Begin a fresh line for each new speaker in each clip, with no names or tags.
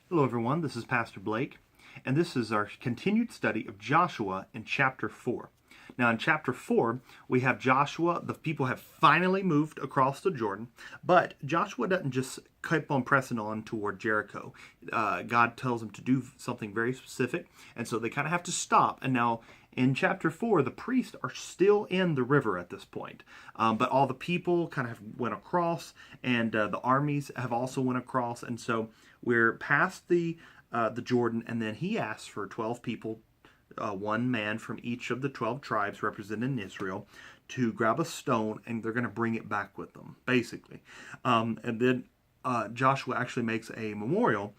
Hello, everyone. This is Pastor Blake, and this is our continued study of Joshua in chapter 4. Now, in chapter 4, we have Joshua. The people have finally moved across the Jordan, but Joshua doesn't just keep on pressing on toward Jericho. God tells them to do something very specific, and so they kind of have to stop. And now, in chapter 4, the priests are still in the river at this point, but all the people kind of went across, and the armies have also went across, and so we're past the Jordan, and then he asks for 12 people, one man from each of the 12 tribes represented in Israel, to grab a stone, and they're going to bring it back with them, basically. And then Joshua actually makes a memorial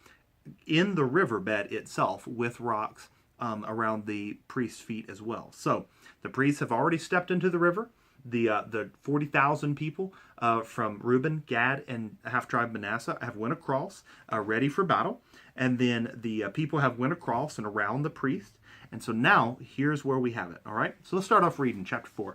in the riverbed itself with rocks around the priest's feet as well. So the priests have already stepped into the river. The 40,000 people from Reuben, Gad, and half-tribe Manasseh have went across, ready for battle. And then the people have went across and around the priest. And so now, here's where we have it, all right? So let's start off reading chapter 4.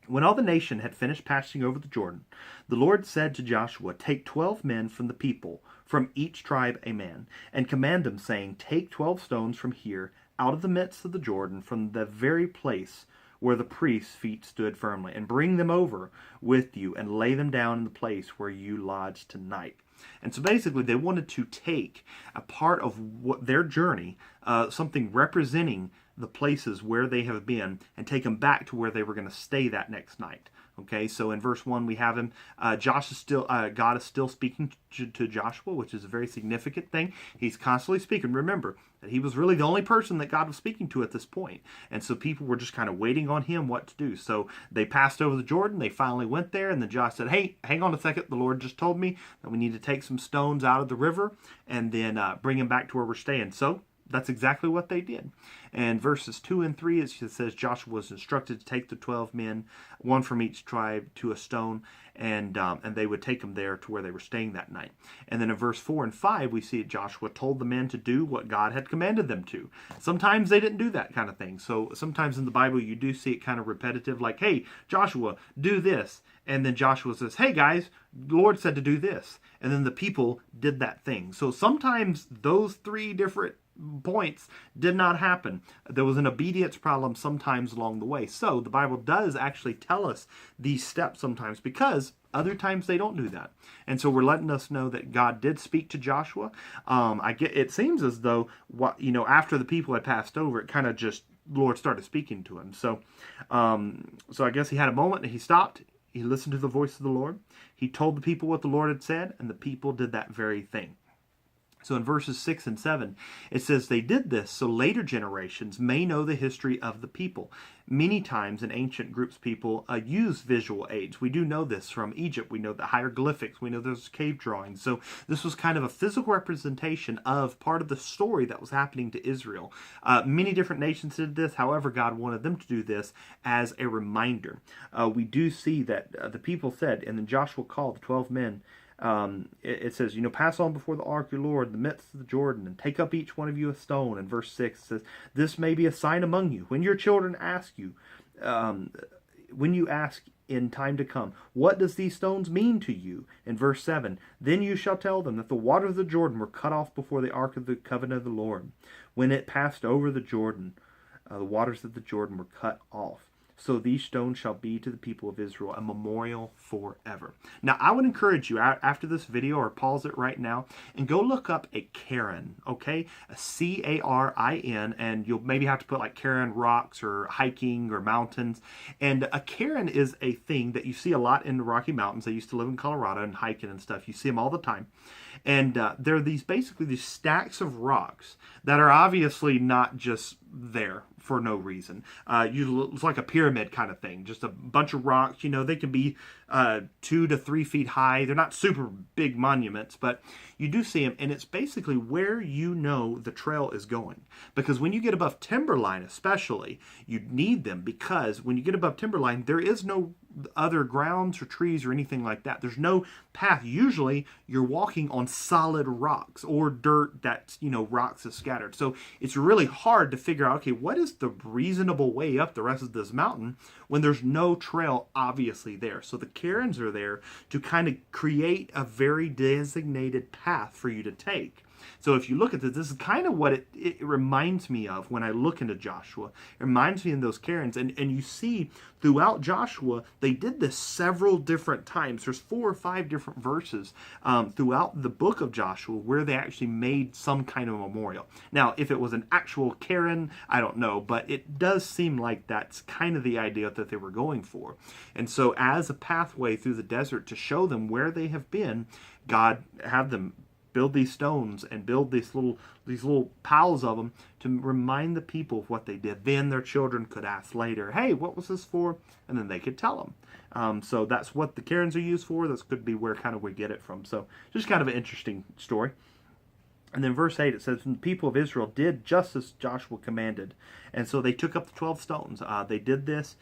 When all the nation had finished passing over the Jordan, the Lord said to Joshua, "Take 12 men from the people, from each tribe a man, and command them, saying, Take 12 stones from here, out of the midst of the Jordan, from the very place where the priest's feet stood firmly, and bring them over with you, and lay them down in the place where you lodge tonight." And so basically they wanted to take a part of what their journey, something representing the places where they have been, and take them back to where they were going to stay that next night. Okay, so in verse 1 we have him. God is still speaking to Joshua, which is a very significant thing. He's constantly speaking. Remember that he was really the only person that God was speaking to at this point. And so people were just kind of waiting on him what to do. So they passed over the Jordan. They finally went there. And then Josh said, "Hey, hang on a second. The Lord just told me that we need to take some stones out of the river and then bring them back to where we're staying." So that's exactly what they did. And verses 2 and 3, it says Joshua was instructed to take the 12 men, one from each tribe, to a stone, and they would take them there to where they were staying that night. And then in verse 4 and 5, we see Joshua told the men to do what God had commanded them to. Sometimes they didn't do that kind of thing. So sometimes in the Bible you do see it kind of repetitive, like, "Hey, Joshua, do this." And then Joshua says, "Hey, guys, the Lord said to do this." And then the people did that thing. So sometimes those three different points did not happen. There was an obedience problem sometimes along the way. So the Bible does actually tell us these steps sometimes, because other times they don't do that. And so we're letting us know that God did speak to Joshua. It seems as though after the people had passed over, it kind of just the Lord started speaking to him. So I guess he had a moment and he stopped. He listened to the voice of the Lord. He told the people what the Lord had said, and the people did that very thing. So in verses 6 and 7, it says, "They did this so later generations may know the history of the people." Many times in ancient groups, people use visual aids. We do know this from Egypt. We know the hieroglyphics. We know there's cave drawings. So this was kind of a physical representation of part of the story that was happening to Israel. Many different nations did this. However, God wanted them to do this as a reminder. We do see that the people said, and then Joshua called the 12 men. It says, "Pass on before the ark of your Lord in the midst of the Jordan, and take up each one of you a stone." And verse 6 says, "This may be a sign among you when your children ask you, when you ask in time to come, what does these stones mean to you?" In verse 7, "Then you shall tell them that the waters of the Jordan were cut off before the ark of the covenant of the Lord. When it passed over the Jordan, the waters of the Jordan were cut off. So these stones shall be to the people of Israel a memorial forever." Now, I would encourage you after this video, or pause it right now, and go look up a cairn, okay? A Carin, and you'll maybe have to put like Cairn rocks or hiking or mountains. And a cairn is a thing that you see a lot in the Rocky Mountains. I used to live in Colorado and hiking and stuff. You see them all the time. And they're basically these stacks of rocks that are obviously not just there for no reason. It's like a pyramid kind of thing, just a bunch of rocks. They can be 2 to 3 feet high. They're not super big monuments, but you do see them, and it's basically where the trail is going. Because when you get above timberline especially, you need them, because when you get above timberline, there is no other grounds or trees or anything like that. There's no path, usually you're walking on solid rocks or dirt that's, rocks is scattered. So it's really hard to figure out, okay, what is the reasonable way up the rest of this mountain when there's no trail obviously there. So the Karens are there to kind of create a very designated path for you to take. So if you look at this is kind of what it reminds me of when I look into Joshua. It reminds me of those Karens. And you see throughout Joshua, they did this several different times. There's 4 or 5 different verses throughout the book of Joshua where they actually made some kind of memorial. Now, if it was an actual Karen, I don't know, but it does seem like that's kind of the idea that they were going for. And so as a pathway through the desert to show them where they have been, God had them build these stones and build these little piles of them to remind the people of what they did. Then their children could ask later, hey, what was this for? And then they could tell them. So that's what the Karens are used for. This could be where kind of we get it from. So just kind of an interesting story. And then verse 8, it says, and the people of Israel did just as Joshua commanded. And so they took up the 12 stones. They did this.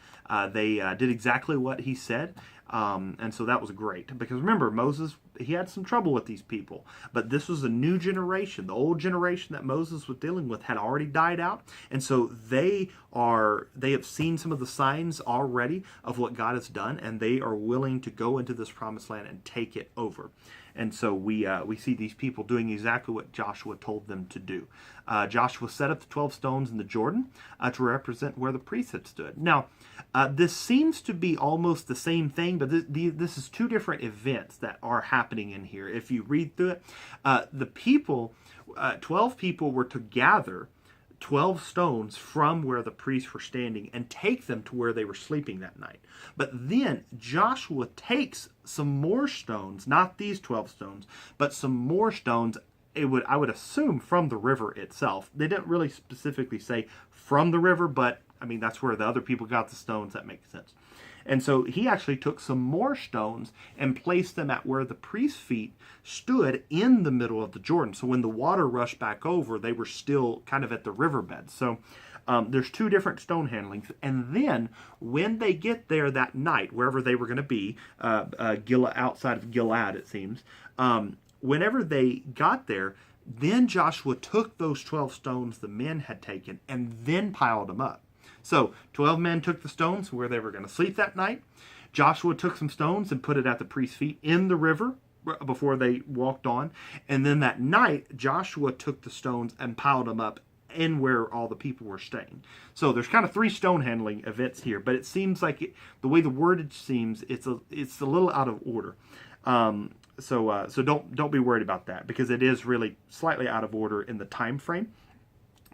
They did exactly what he said. And so that was great. Because remember, Moses, he had some trouble with these people. But this was a new generation. The old generation that Moses was dealing with had already died out. And so they have seen some of the signs already of what God has done. And they are willing to go into this promised land and take it over. And so we see these people doing exactly what Joshua told them to do. Joshua set up the 12 stones in the Jordan to represent where the priests had stood. Now, this seems to be almost the same thing, but this is 2 different events that are happening in here. If you read through it, the people, 12 people were to gather 12 stones from where the priests were standing and take them to where they were sleeping that night. But then Joshua takes some more stones, not these 12 stones, but some more stones, I would assume from the river itself. They didn't really specifically say from the river, but I mean, that's where the other people got the stones. That makes sense. And so he actually took some more stones and placed them at where the priest's feet stood in the middle of the Jordan. So when the water rushed back over, they were still kind of at the riverbed. So there's 2 different stone handlings. And then when they get there that night, wherever they were going to be, outside of Gilad, it seems, whenever they got there, then Joshua took those 12 stones the men had taken and then piled them up. So 12 men took the stones where they were going to sleep that night. Joshua took some stones and put it at the priest's feet in the river before they walked on. And then that night, Joshua took the stones and piled them up in where all the people were staying. So there's kind of 3 stone handling events here, but it seems like the way the wordage seems, it's a little out of order. So don't be worried about that, because it is really slightly out of order in the time frame.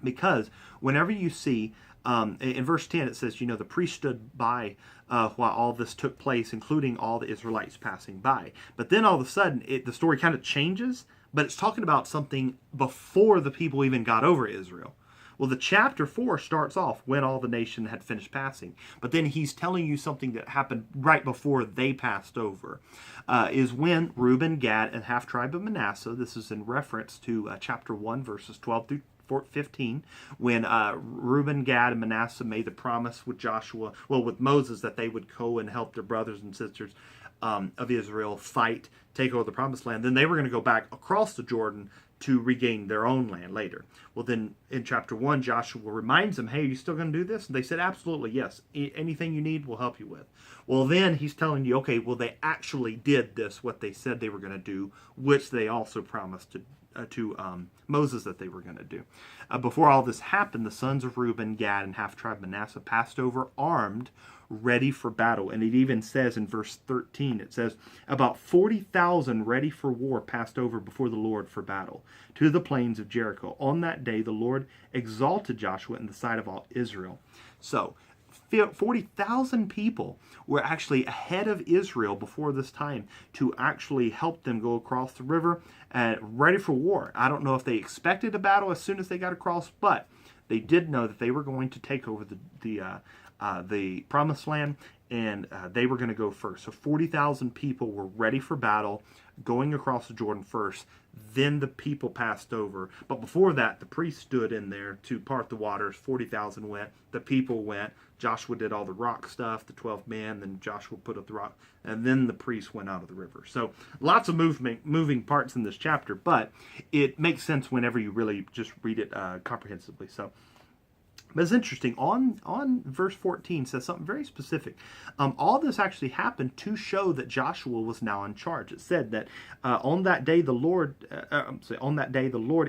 Because whenever you see in verse 10, it says, the priest stood by while all this took place, including all the Israelites passing by. But then all of a sudden, the story kind of changes, but it's talking about something before the people even got over Israel. Well, the chapter 4 starts off when all the nation had finished passing. But then he's telling you something that happened right before they passed over. Is when Reuben, Gad, and half-tribe of Manasseh, this is in reference to chapter 1, verses 12 through 15, when Reuben, Gad, and Manasseh made the promise with with Moses, that they would go and help their brothers and sisters of Israel take over the promised land. Then they were going to go back across the Jordan to regain their own land later. Well, then in chapter 1, Joshua reminds them, hey, are you still going to do this? And they said, absolutely, yes. Anything you need, we'll help you with. Well, then he's telling you, okay, well, they actually did this, what they said they were going to do, which they also promised to Moses that they were going to do. Before all this happened, the sons of Reuben, Gad, and half-tribe Manasseh passed over armed, ready for battle. And it even says in verse 13, it says, about 40,000 ready for war passed over before the Lord for battle to the plains of Jericho. On that day, the Lord exalted Joshua in the sight of all Israel. So 40,000 people were actually ahead of Israel before this time to actually help them go across the river and ready for war. I don't know if they expected a battle as soon as they got across, but they did know that they were going to take over the promised land, and they were going to go first. So 40,000 people were ready for battle, going across the Jordan first. Then the people passed over. But before that, the priest stood in there to part the waters. 40,000 went. The people went. Joshua did all the rock stuff, the 12 men. Then Joshua put up the rock. And then the priest went out of the river. So lots of moving parts in this chapter. But it makes sense whenever you really just read it comprehensively. So, but it's interesting. On verse 14 says something very specific. All this actually happened to show that Joshua was now in charge. It said that on that day the Lord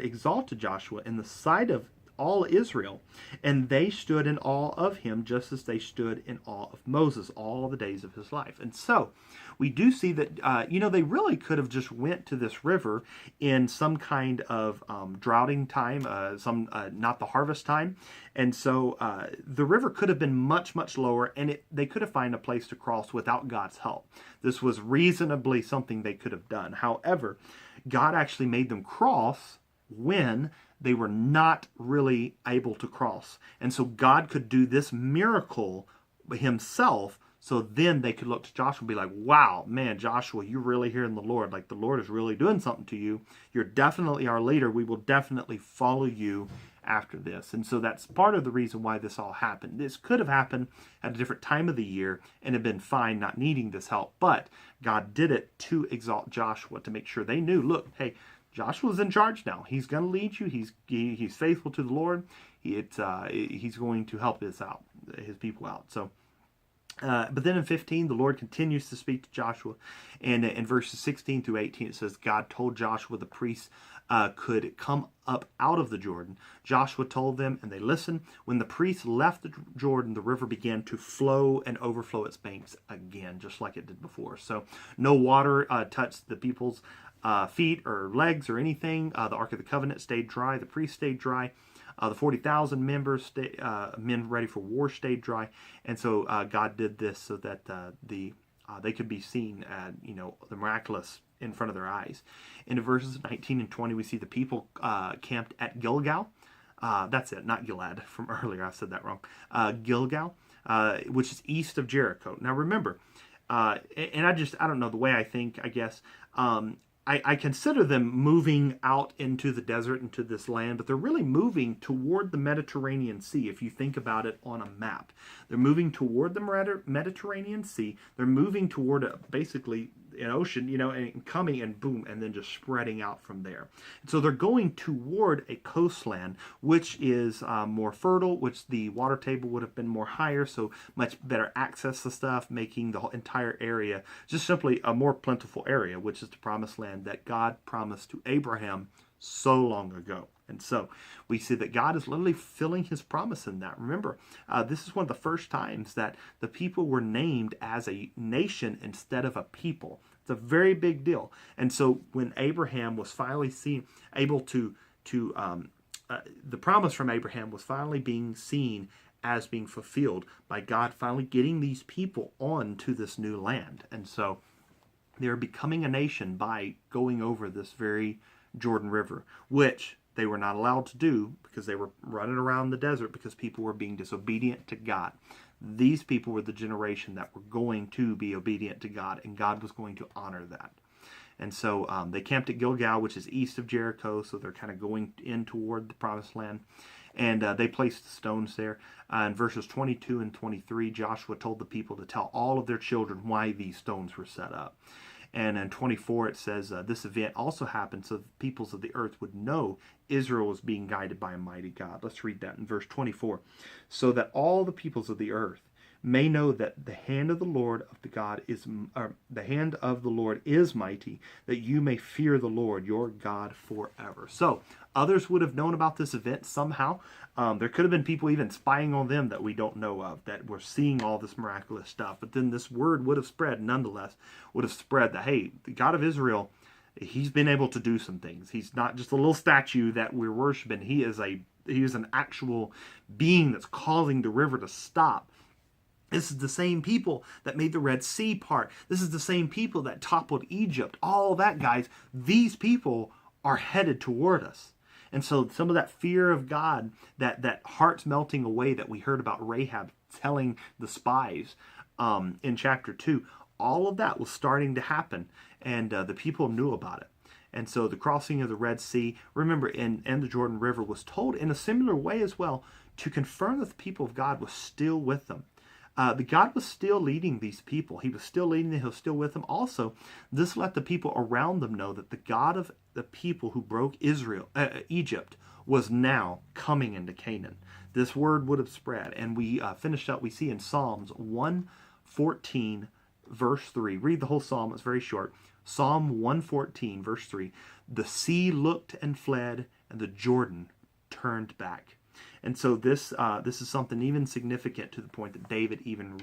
exalted Joshua in the sight of all Israel, and they stood in awe of him, just as they stood in awe of Moses all the days of his life. And so we do see that they really could have just went to this river in some kind of droughting time, not the harvest time, and so the river could have been much, much lower, and they could have found a place to cross without God's help. This was reasonably something they could have done. However, God actually made them cross when they were not really able to cross. And so God could do this miracle himself, so then they could look to Joshua and be like, wow, man, Joshua, you're really hearing the Lord. Like, the Lord is really doing something to you. You're definitely our leader. We will definitely follow you after this. And so that's part of the reason why this all happened. This could have happened at a different time of the year and have been fine not needing this help. But God did it to exalt Joshua, to make sure they knew, look, hey, Joshua's in charge now. He's going to lead you. He's faithful to the Lord. He's going to help his people out. So, but then in 15, the Lord continues to speak to Joshua, and in verses 16 through 18, it says, God told Joshua the priests could come up out of the Jordan. Joshua told them, and they listened. When the priests left the Jordan, the river began to flow and overflow its banks again, just like it did before. So no water touched the people's feet or legs or anything. The Ark of the Covenant stayed dry. The priests stayed dry. The 40,000 men ready for war stayed dry. And so God did this so that they could be seen, the miraculous in front of their eyes. In verses 19 and 20, we see the people camped at Gilgal. That's it, not Gilad from earlier. I said that wrong. Gilgal, which is east of Jericho. Now remember, and I don't know, the way I think, I guess, I consider them moving out into the desert, into this land, but they're really moving toward the Mediterranean Sea, if you think about it on a map. They're moving toward the Mediterranean Sea. They're moving toward basically an ocean, and coming and boom, and then just spreading out from there. And so they're going toward a coastland, which is more fertile, which the water table would have been more higher, so much better access to stuff, making the whole entire area just simply a more plentiful area, which is the promised land that God promised to Abraham so long ago. And so we see that God is literally filling his promise in that. Remember, this is one of the first times that the people were named as a nation instead of a people. It's a very big deal. And so when Abraham was finally the promise from Abraham was finally being seen as being fulfilled by God finally getting these people on to this new land. And so they're becoming a nation by going over this very Jordan River, which they were not allowed to do because they were running around the desert because people were being disobedient to God. These people were the generation that were going to be obedient to God, and God was going to honor that. And so they camped at Gilgal, which is east of Jericho, so they're kind of going in toward the promised land. And they placed the stones there. In verses 22 and 23, Joshua told the people to tell all of their children why these stones were set up. And in 24, it says, this event also happened so the peoples of the earth would know Israel was being guided by a mighty God. Let's read that in verse 24. So that all the peoples of the earth may know that the hand of the Lord is mighty, that you may fear the Lord your God forever. So others would have known about this event somehow. There could have been people even spying on them that we don't know of, that were seeing all this miraculous stuff. But then this word would have spread, nonetheless, that, hey, the God of Israel, he's been able to do some things. He's not just a little statue that we're worshiping. He is an actual being that's causing the river to stop. This is the same people that made the Red Sea part. This is the same people that toppled Egypt. All that, guys, these people are headed toward us. And so some of that fear of God, that hearts melting away that we heard about Rahab telling the spies in chapter 2, all of that was starting to happen. And the people knew about it. And so the crossing of the Red Sea, remember, and the Jordan River was told in a similar way as well to confirm that the people of God was still with them. The God was still leading these people. He was still leading them. He was still with them. Also, this let the people around them know that the God of the people who broke Egypt was now coming into Canaan. This word would have spread. And we finished up, we see in Psalms 114, verse 3. Read the whole psalm. It's very short. Psalm 114, verse 3. The sea looked and fled, and the Jordan turned back. And so this is something even significant to the point that David even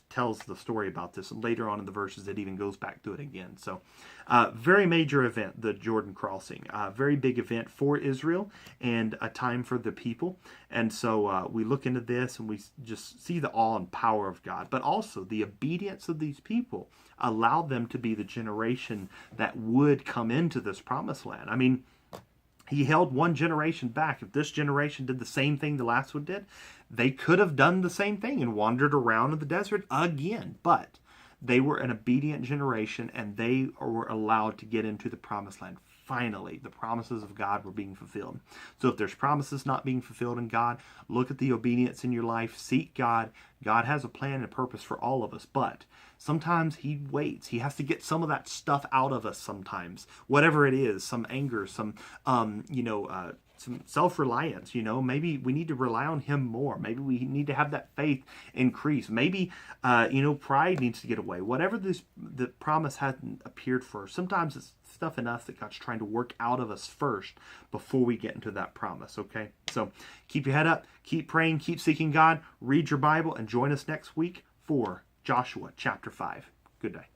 tells the story about this. And later on in the verses, it even goes back to it again. So very major event, the Jordan crossing. Very big event for Israel and a time for the people. And so we look into this and we just see the awe and power of God. But also the obedience of these people allowed them to be the generation that would come into this promised land. I mean, he held one generation back. If this generation did the same thing the last one did, they could have done the same thing and wandered around in the desert again. But they were an obedient generation, and they were allowed to get into the promised land. Finally, the promises of God were being fulfilled. So if there's promises not being fulfilled in God, look at the obedience in your life. Seek God. God has a plan and a purpose for all of us, but sometimes he waits. He has to get some of that stuff out of us sometimes. Whatever it is, some anger, some self-reliance, maybe we need to rely on him more. Maybe we need to have that faith increase. Maybe, pride needs to get away. Whatever the promise hasn't appeared for, sometimes it's stuff in us that God's trying to work out of us first before we get into that promise, okay? So keep your head up, keep praying, keep seeking God, read your Bible, and join us next week for Joshua chapter 5. Good day.